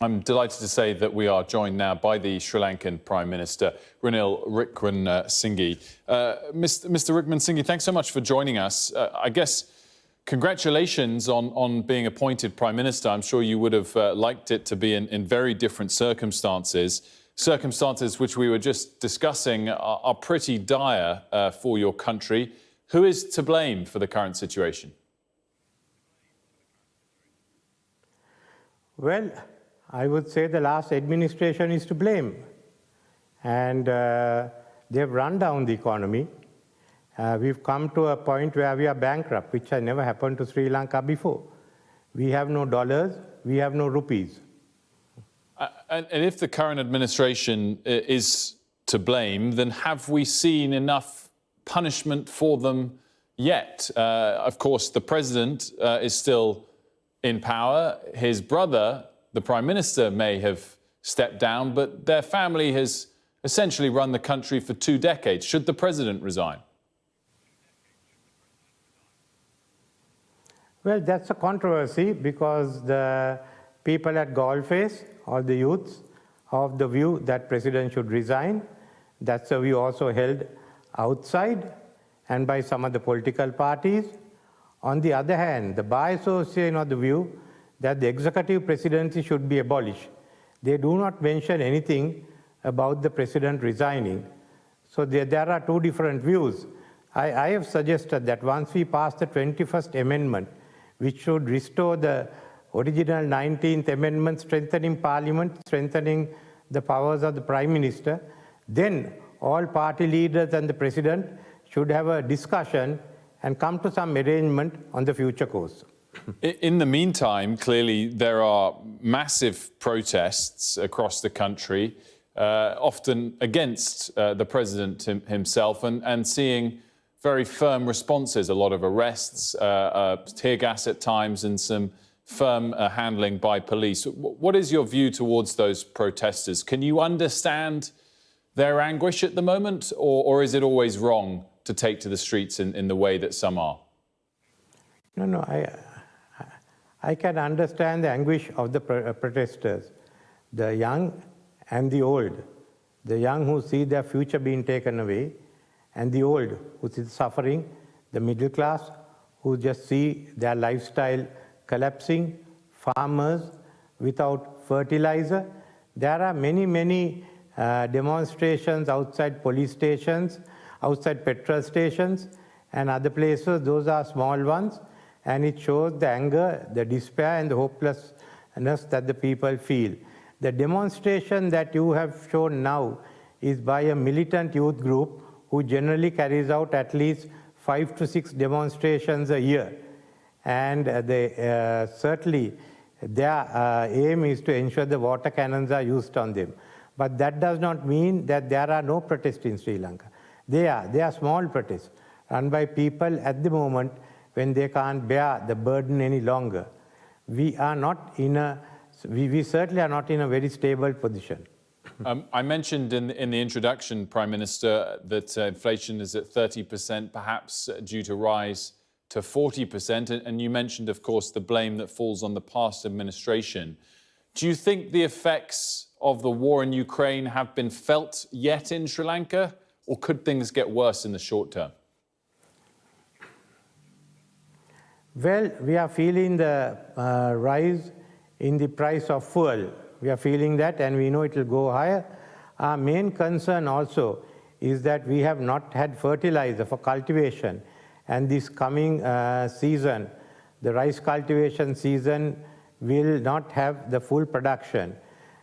I'm delighted to say that we are joined now by the Sri Lankan Prime Minister, Ranil Wickremesinghe. Mr. Wickremesinghe, thanks so much for joining us. I guess congratulations on being appointed Prime Minister. I'm sure you would have liked it to be in very different circumstances. Circumstances which we were just discussing are pretty dire for your country. Who is to blame for the current situation? Well, I would say the last administration is to blame. And they've run down the economy. We've come to a point where we are bankrupt, which had never happened to Sri Lanka before. We have no dollars, we have no rupees. And if the current administration is to blame, then have we seen enough punishment for them yet? Of course, the president is still in power. His brother, the Prime Minister, may have stepped down, but their family has essentially run the country for 2 decades. Should the president resign? Well, that's a controversy because the people at Galle-Face, all the youths, of the view that president should resign. That's a view also held outside and by some of the political parties. On the other hand, the Bar Association of the view that the executive presidency should be abolished. They do not mention anything about the president resigning. So there are 2 different views. I have suggested that once we pass the 21st Amendment, which should restore the original 19th Amendment, strengthening Parliament, strengthening the powers of the Prime Minister, then all party leaders and the President should have a discussion and come to some arrangement on the future course. In the meantime, clearly there are massive protests across the country, often against the President himself, and seeing very firm responses, a lot of arrests, tear gas at times, and some firm handling by police. What is your view towards those protesters? Can you understand their anguish at the moment, or is it always wrong to take to the streets in the way that some are? No, I can understand the anguish of the protesters, the young and the old, the young who see their future being taken away, and the old who see suffering, the middle class who just see their lifestyle collapsing, farmers without fertilizer. There are many demonstrations outside police stations, outside petrol stations and other places. Those are small ones, and it shows the anger, the despair and the hopelessness that the people feel. The demonstration that you have shown now is by a militant youth group who generally carries out at least 5 to 6 demonstrations a year. And certainly their aim is to ensure the water cannons are used on them. But that does not mean that there are no protests in Sri Lanka. They are small protests run by people at the moment when they can't bear the burden any longer. We certainly are not in a very stable position. I mentioned in the introduction, Prime Minister, that inflation is at 30%, perhaps due to rise to 40%. And you mentioned, of course, the blame that falls on the past administration. Do you think the effects of the war in Ukraine have been felt yet in Sri Lanka, or could things get worse in the short term? Well, we are feeling the rise in the price of fuel. We are feeling that, and we know it will go higher. Our main concern also is that we have not had fertilizer for cultivation, and this coming season, the rice cultivation season, will not have the full production.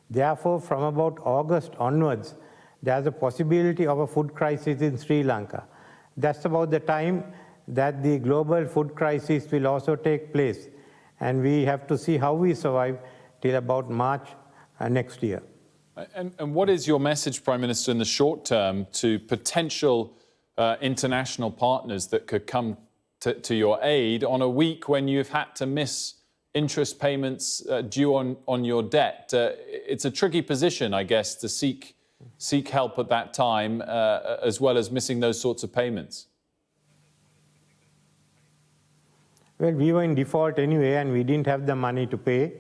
Therefore, from about August onwards, there's a possibility of a food crisis in Sri Lanka. That's about the time that the global food crisis will also take place, and we have to see how we survive till about March next year. And what is your message, Prime Minister, in the short term to potential international partners that could come to your aid on a week when you've had to miss interest payments due on your debt? It's a tricky position, I guess, to seek help at that time, as well as missing those sorts of payments. Well, we were in default anyway, and we didn't have the money to pay.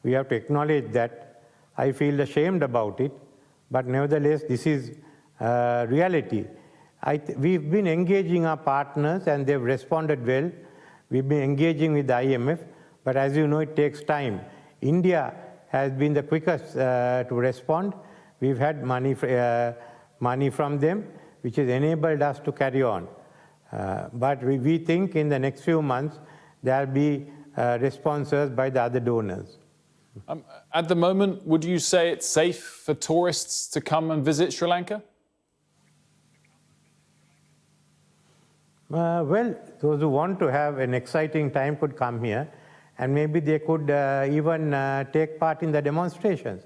We have to acknowledge that. I feel ashamed about it, but nevertheless, this is reality. We've been engaging our partners and they've responded well. We've been engaging with the IMF, but as you know, it takes time. India has been the quickest to respond. We've had money from them, which has enabled us to carry on. But we think in the next few months, there will be responses by the other donors. At the moment, would you say it's safe for tourists to come and visit Sri Lanka? Well, those who want to have an exciting time could come here, and maybe they could even take part in the demonstrations.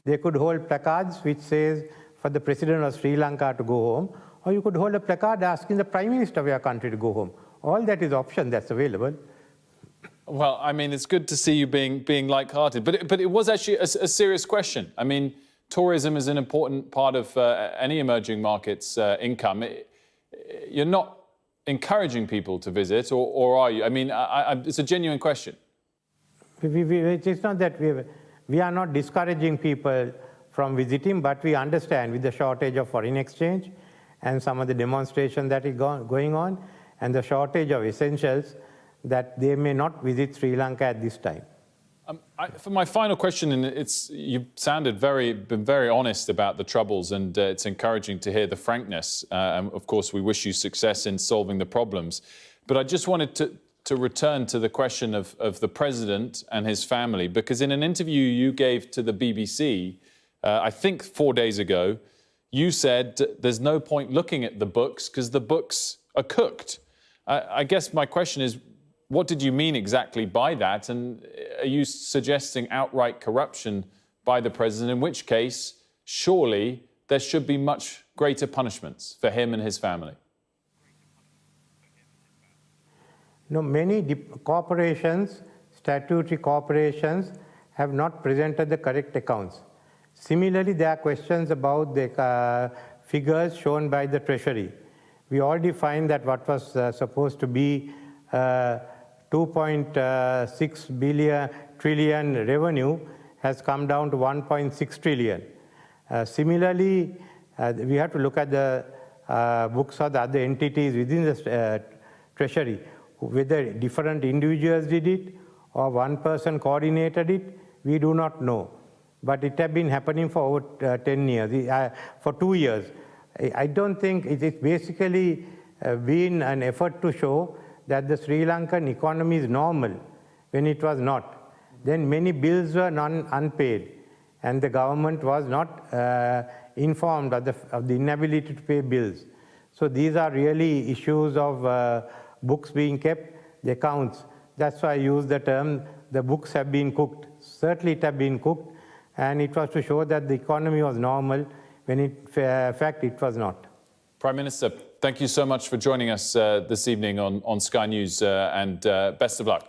They could hold placards which says for the president of Sri Lanka to go home, or you could hold a placard asking the prime minister of your country to go home. All that is option that's available. Well, I mean, it's good to see you being light-hearted, but it was actually a serious question. I mean, tourism is an important part of any emerging market's income. You're not encouraging people to visit, or are you? I mean, it's a genuine question. It's not that we are not discouraging people from visiting, but we understand with the shortage of foreign exchange and some of the demonstration that is going on, and the shortage of essentials, that they may not visit Sri Lanka at this time. For my final question, and you've been very honest about the troubles, and it's encouraging to hear the frankness. And of course, we wish you success in solving the problems. But I just wanted to return to the question of the president and his family, because in an interview you gave to the BBC, I think 4 days ago, you said there's no point looking at the books because the books are cooked. I guess my question is, what did you mean exactly by that? And are you suggesting outright corruption by the president, in which case, surely there should be much greater punishments for him and his family? No, many corporations, statutory corporations, have not presented the correct accounts. Similarly, there are questions about the figures shown by the Treasury. We already find that what was supposed to be 2.6 trillion revenue has come down to 1.6 trillion. Similarly, we have to look at the books of the other entities within the Treasury, whether different individuals did it or one person coordinated it, we do not know. But it has been happening for over 10 years, for 2 years. I don't think it's basically been an effort to show that the Sri Lankan economy is normal when it was not. Then many bills were unpaid, and the government was not informed of the inability to pay bills. So these are really issues of books being kept, the accounts. That's why I use the term, the books have been cooked. Certainly it have been cooked, and it was to show that the economy was normal when in fact it was not. Prime Minister, thank you so much for joining us this evening on Sky News, and best of luck.